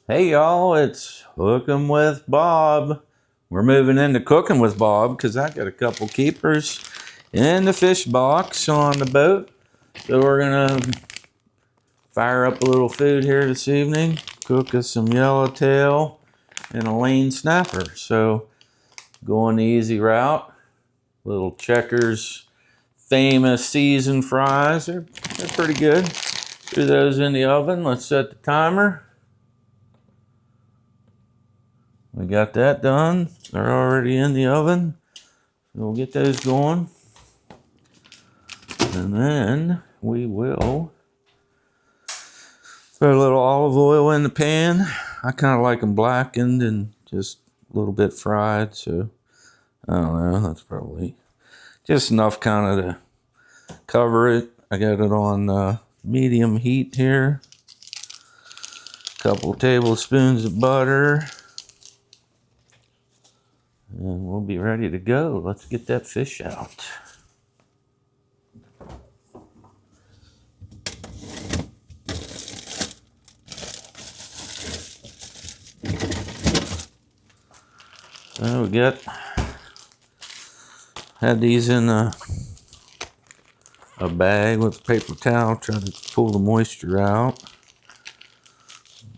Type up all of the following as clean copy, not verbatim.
Hey y'all, it's Hooking with Bob. We're moving into Cooking with Bob because I got a couple keepers in the fish box on the boat. So we're gonna fire up a little food here this evening. Cook us some yellowtail and a lane snapper. So going the easy route. Little Checkers famous seasoned fries. They're pretty good. Do those in the oven. Let's set the timer. We got that done. They're already in the oven. So we'll get those going. And then we will throw a little olive oil in the pan. I kind of like them blackened and just a little bit fried. So I don't know. That's probably just enough kind of to cover it. I got it on medium heat here. A couple tablespoons of butter. And we'll be ready to go. Let's get that fish out. So we had these in a bag with a paper towel, try to pull the moisture out.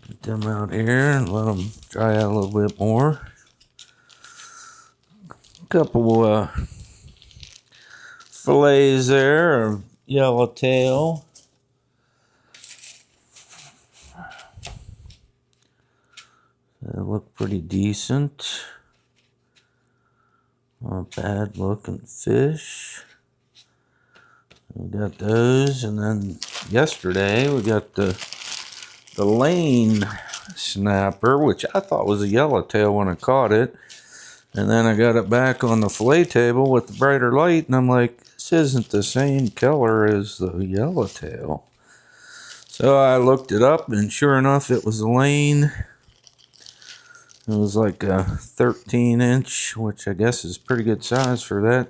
Get them out here and let them dry out a little bit more. A couple fillets there of yellowtail. They look pretty decent. Not bad looking fish. We got those, and then yesterday we got the lane snapper, which I thought was a yellowtail when I caught it. And then I got it back on the fillet table with the brighter light, and I'm like, this isn't the same color as the yellowtail. So I looked it up, and sure enough, it was a lane. It was like a 13-inch, which I guess is pretty good size for that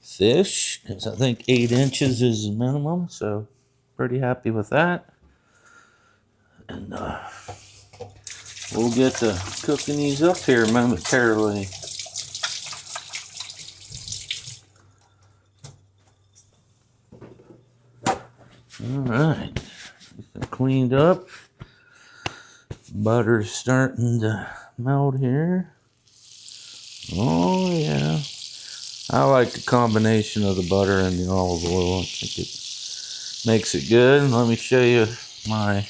fish, because I think 8 inches is the minimum, so pretty happy with that. And we'll get to cooking these up here momentarily. All right, cleaned up. Butter's starting to melt here. Oh yeah, I like the combination of the butter and the olive oil. I think it makes it good. Let me show you my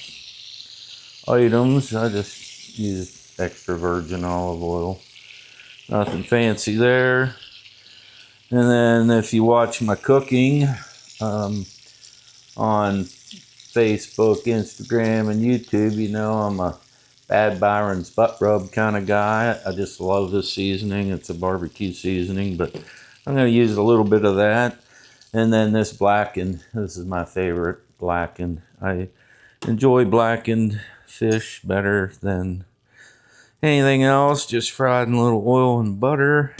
items. I just use extra virgin olive oil. Nothing fancy there. And then if you watch my cooking on Facebook, Instagram, and YouTube, you know I'm a Bad Byron's butt rub kind of guy. I just love this seasoning. It's a barbecue seasoning, but I'm going to use a little bit of that. And then this blackened. This is my favorite blackened. I enjoy blackened fish better than anything else. Just fried in a little oil and butter.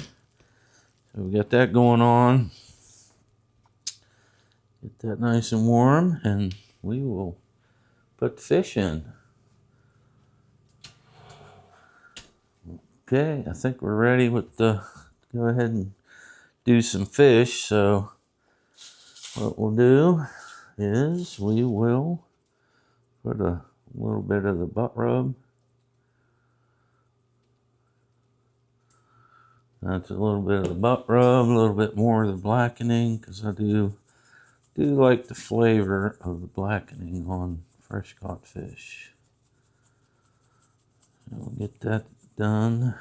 So we got that going on. Get that nice and warm, and we will put the fish in. Okay, I think we're ready with the, go ahead and do some fish. So what we'll do is we will put a little bit of the butt rub. That's a little bit of the butt rub, a little bit more of the blackening, because I do like the flavor of the blackening on fresh caught fish. So we'll get that done.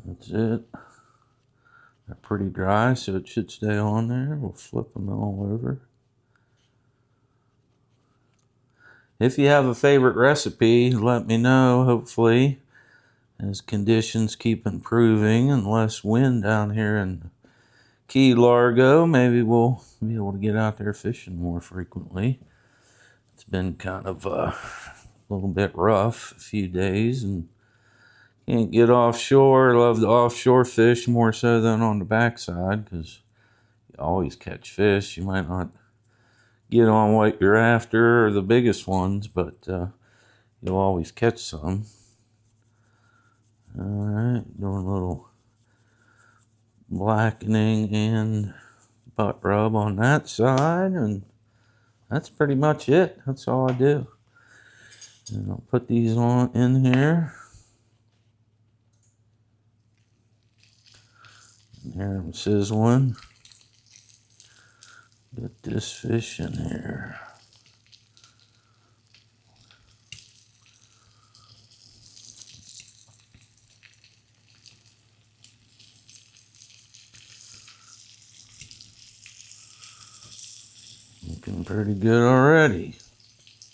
That's it. They're pretty dry, so it should stay on there. We'll flip them all over. If you have a favorite recipe, let me know, hopefully, as conditions keep improving and less wind down here in Key Largo. Maybe we'll be able to get out there fishing more frequently. It's been kind of a little bit rough a few days, and can't get offshore. Love the offshore fish more so than on the backside, because you always catch fish. You might not get on what you're after or the biggest ones, but you'll always catch some. All right, doing a little blackening and butt rub on that side, and that's pretty much it. That's all I do. And I'll put these on in here. And here I'm sizzling. Get this fish in here. Looking pretty good already.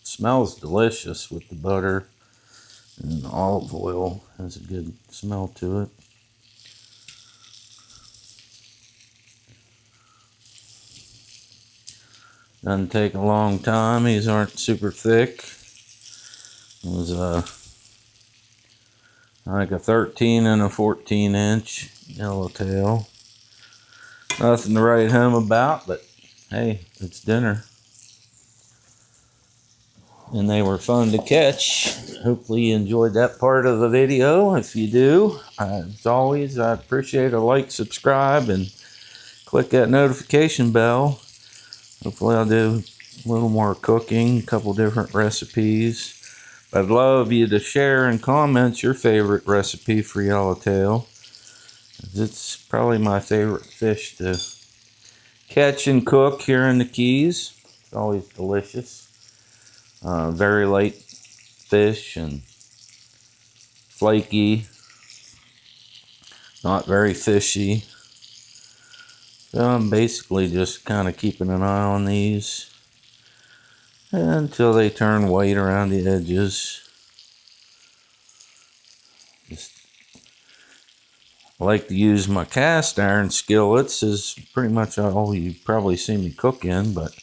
Smells delicious with the butter and the olive oil. Has a good smell to it. Doesn't take a long time. These aren't super thick. It was like a 13 and a 14-inch yellowtail. Nothing to write home about, but hey, it's dinner. And they were fun to catch. Hopefully you enjoyed that part of the video. If you do, as always, I appreciate a like, subscribe, and click that notification bell. Hopefully I'll do a little more cooking, a couple different recipes. I'd love you to share and comment your favorite recipe for yellowtail. It's probably my favorite fish to catch and cook here in the Keys. It's always delicious. Very light fish and flaky, not very fishy. So I'm basically just kind of keeping an eye on these until they turn white around the edges. I like to use my cast iron skillets, is pretty much all you probably see me cook in, but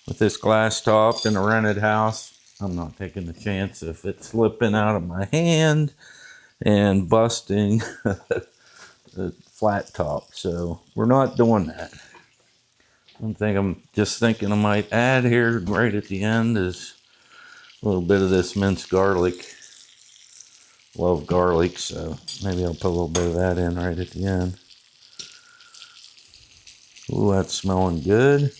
with this glass top in a rented house, I'm not taking the chance of it slipping out of my hand and busting the flat top. So we're not doing that. One thing I'm just thinking I might add here right at the end is a little bit of this minced garlic. Love garlic, so maybe I'll put a little bit of that in right at the end. Ooh, that's smelling good.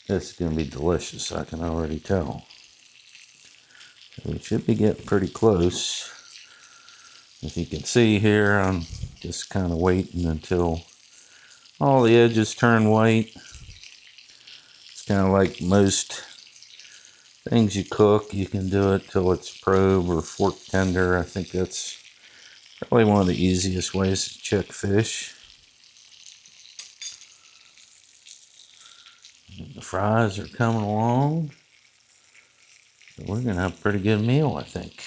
This is going to be delicious, I can already tell. So we should be getting pretty close. If you can see here, I'm just kind of waiting until all the edges turn white. It's kind of like most things you cook, you can do it till it's probe or fork tender. I think that's probably one of the easiest ways to check fish. The fries are coming along. So we're going to have a pretty good meal, I think.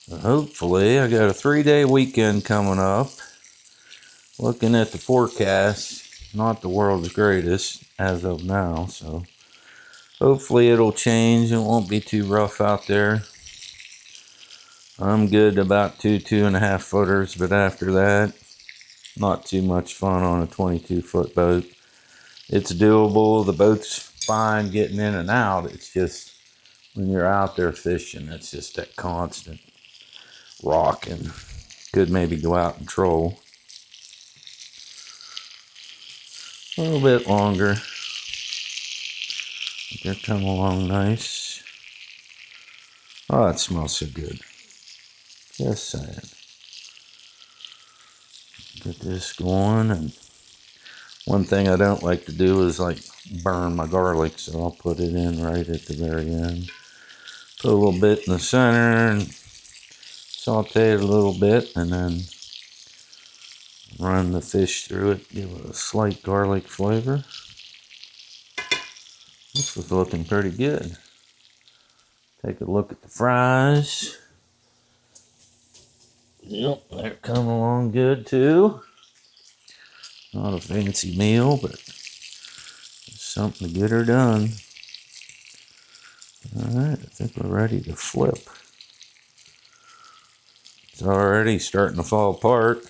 So hopefully, I got a 3-day weekend coming up. Looking at the forecast, not the world's greatest as of now, so hopefully it'll change. It won't be too rough out there. I'm good about 2.5 footers, but after that, not too much fun on a 22-foot boat. It's doable. The boat's fine getting in and out. It's just when you're out there fishing, it's just that constant rocking. Could maybe go out and troll a little bit longer. They're coming along nice. Oh, that smells so good. Just saying. Get this going, and one thing I don't like to do is like burn my garlic, so I'll put it in right at the very end. Put a little bit in the center and saute it a little bit, and then run the fish through it, give it a slight garlic flavor. This is looking pretty good. Take a look at the fries. Yep, they're coming along good too. Not a fancy meal, but it's something to get her done. Alright, I think we're ready to flip. It's already starting to fall apart.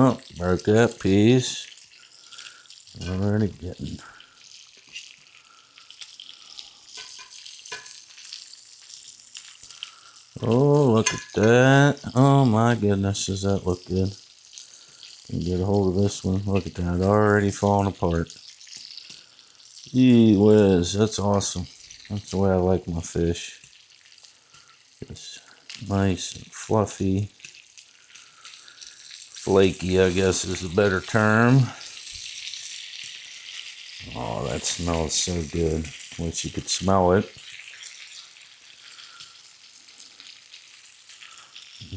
Oh, broke that piece. Already getting. Oh, look at that. Oh my goodness, does that look good? Can get a hold of this one. Look at that, already falling apart. Gee whiz, that's awesome. That's the way I like my fish. Just nice and fluffy. Flaky, I guess is a better term. Oh, that smells so good. Wish you could smell it.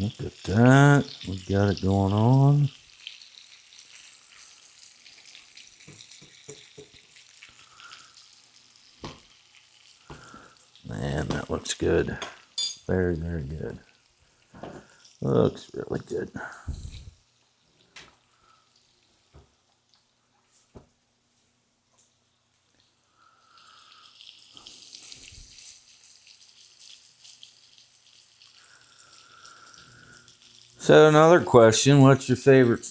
Look at that. We got it going on. Man, that looks good. Very, very good. Looks really good. So another question, what's your favorite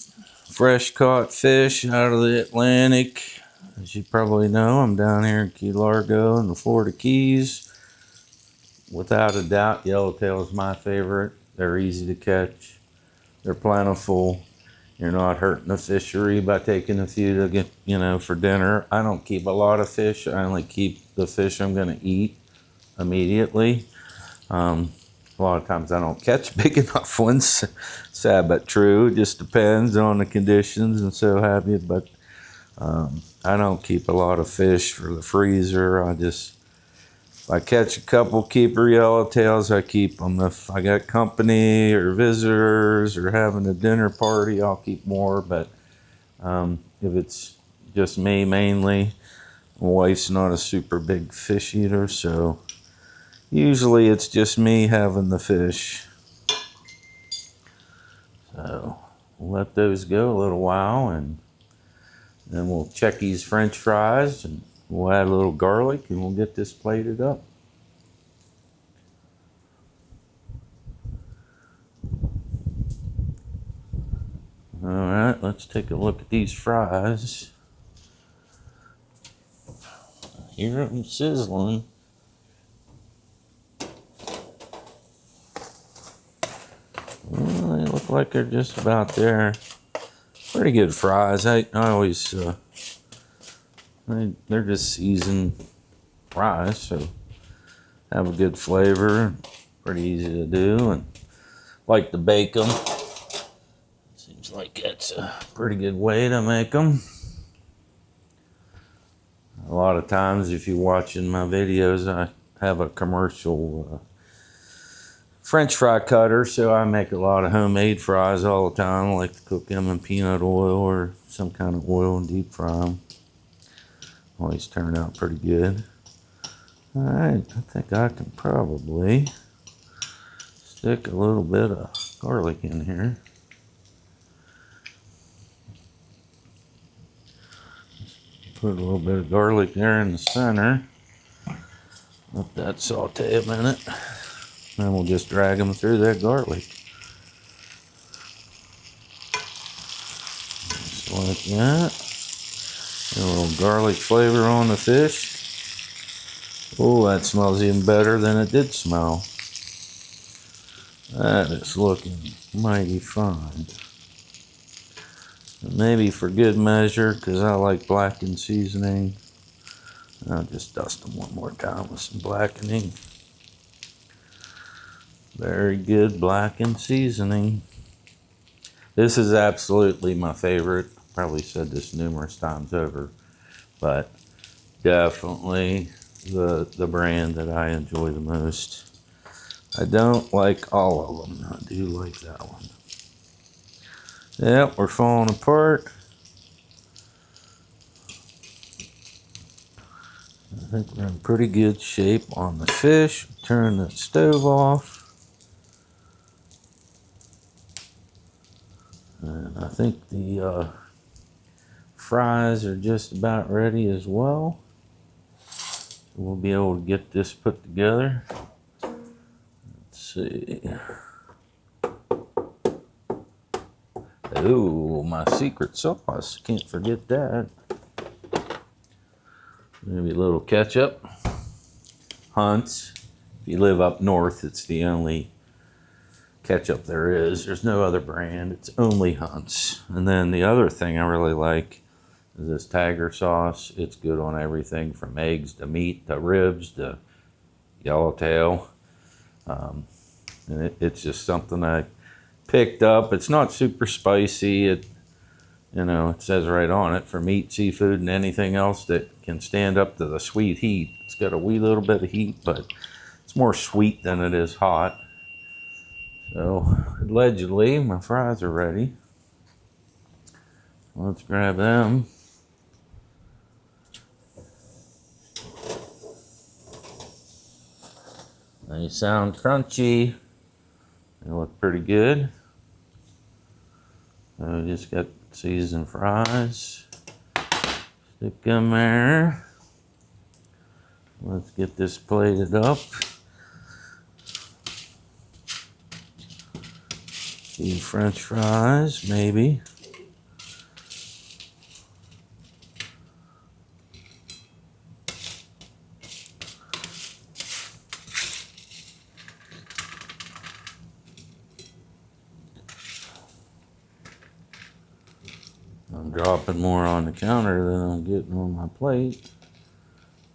fresh caught fish out of the Atlantic? As you probably know, I'm down here in Key Largo in the Florida Keys. Without a doubt, yellowtail is my favorite. They're easy to catch. They're plentiful. You're not hurting the fishery by taking a few to get, for dinner. I don't keep a lot of fish. I only keep the fish I'm going to eat immediately. A lot of times I don't catch big enough ones. Sad but true. It just depends on the conditions and so have you. But I don't keep a lot of fish for the freezer. If I catch a couple keeper yellowtails, I keep them. If I got company or visitors or having a dinner party, I'll keep more. But if it's just me mainly, my wife's not a super big fish eater, so usually it's just me having the fish. So we'll let those go a little while, and then we'll check these French fries, and we'll add a little garlic, and we'll get this plated up. All right, let's take a look at these fries. Hear them sizzling. Well, they look like they're just about there. Pretty good fries. I always, they're just seasoned fries, so have a good flavor. Pretty easy to do, and like to bake them. Seems like that's a pretty good way to make them. A lot of times, if you're watching my videos, I have a commercial French fry cutter, so I make a lot of homemade fries all the time. I like to cook them in peanut oil or some kind of oil and deep fry them. Always turn out pretty good. All right, I think I can probably stick a little bit of garlic in here. Put a little bit of garlic there in the center. Let that saute a minute. Then we'll just drag them through that garlic. Just like that. A little garlic flavor on the fish. Oh, that smells even better than it did smell. That is looking mighty fine. Maybe for good measure, because I like blackened seasoning, I'll just dust them one more time with some blackening. Very good blackened seasoning. This is absolutely my favorite. Probably said this numerous times over, but definitely the brand that I enjoy the most. I don't like all of them. I do like that one. Yep, we're falling apart. I think we're in pretty good shape on the fish. Turn the stove off. And I think the fries are just about ready as well. So we'll be able to get this put together. Let's see. Oh, my secret sauce. Can't forget that. Maybe a little ketchup. Hunt's. If you live up north, it's the only ketchup there is. There's no other brand. It's only Hunt's. And then the other thing I really like is this tiger sauce. It's good on everything from eggs to meat to ribs to yellowtail. And it's just something I picked up. It's not super spicy. It says right on it, for meat, seafood, and anything else that can stand up to the sweet heat. It's got a wee little bit of heat, but it's more sweet than it is hot. So, allegedly, my fries are ready. Let's grab them. They sound crunchy. They look pretty good. So we just got seasoned fries. Stick them there. Let's get this plated up. Few French fries, maybe. I'm dropping more on the counter than I'm getting on my plate.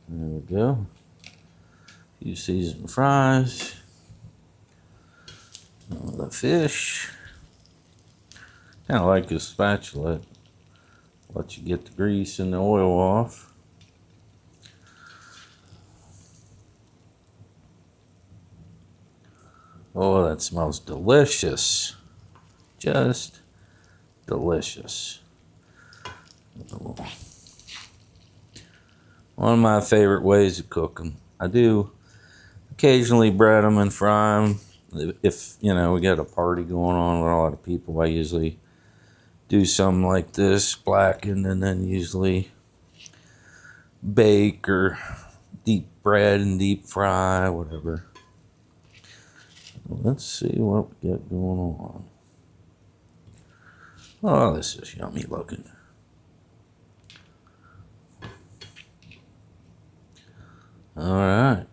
There we go. A few seasoned fries. The fish. Kind of like a spatula. Let you get the grease and the oil off. Oh, that smells delicious. Just delicious. One of my favorite ways to cook them. I do occasionally bread them and fry them. If, we got a party going on with a lot of people, I usually do something like this, blackened, and then usually bake or deep bread and deep fry, whatever. Let's see what we got going on. Oh, this is yummy looking. All right.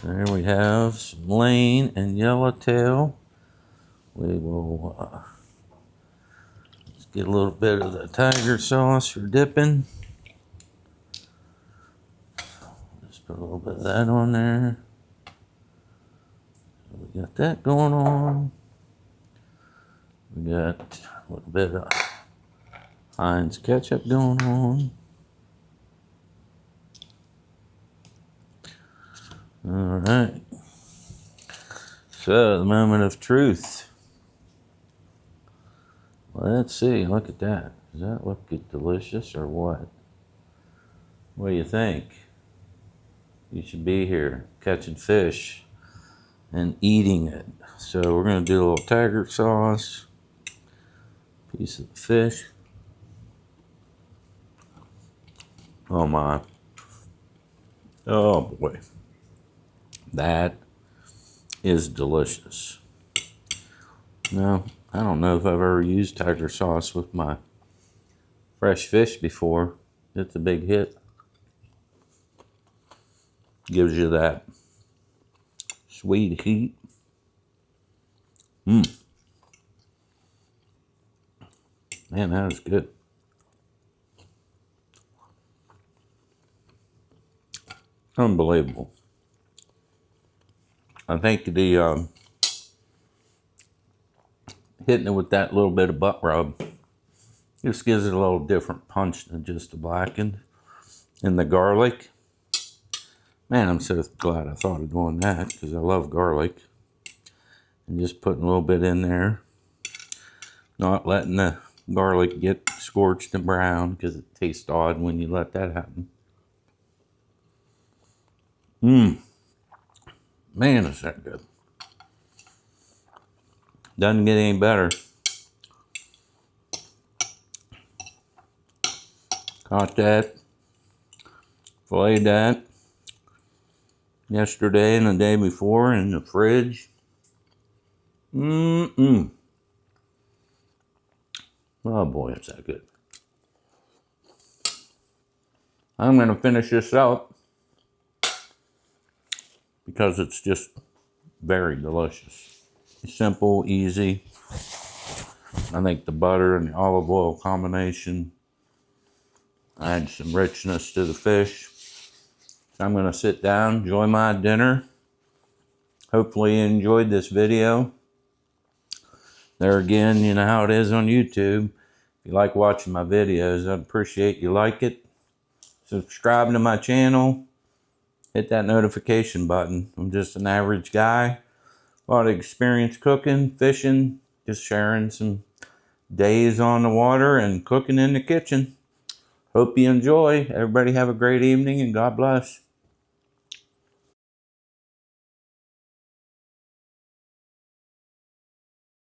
There we have some lane and yellowtail. We will let's get a little bit of the tiger sauce for dipping. Just put a little bit of that on there. We got that going on. We got a little bit of Heinz ketchup going on. All right. So, the moment of truth. Let's see. Look at that. Does that look delicious or what? What do you think? You should be here catching fish and eating it. So, we're going to do a little tiger sauce. Piece of the fish. Oh my. Oh boy. That is delicious. Now, I don't know if I've ever used tiger sauce with my fresh fish before. It's a big hit. Gives you that sweet heat. Man, that is good. Unbelievable. I think the hitting it with that little bit of butt rub just gives it a little different punch than just the blackened. And the garlic. Man, I'm so glad I thought of doing that because I love garlic. And just putting a little bit in there. Not letting the garlic get scorched and brown because it tastes odd when you let that happen. Man, is that good. Doesn't get any better. Caught that. Filleted that. Yesterday and the day before in the fridge. Oh boy, is that good. I'm going to finish this out because it's just very delicious. Simple, easy. I think the butter and the olive oil combination adds some richness to the fish. So I'm going to sit down, enjoy my dinner. Hopefully you enjoyed this video. There again, you know how it is on YouTube. If you like watching my videos, I'd appreciate you like it. Subscribe to my channel. Hit that notification button. I'm just an average guy. A lot of experience cooking, fishing, just sharing some days on the water and cooking in the kitchen. Hope you enjoy. Everybody have a great evening and God bless.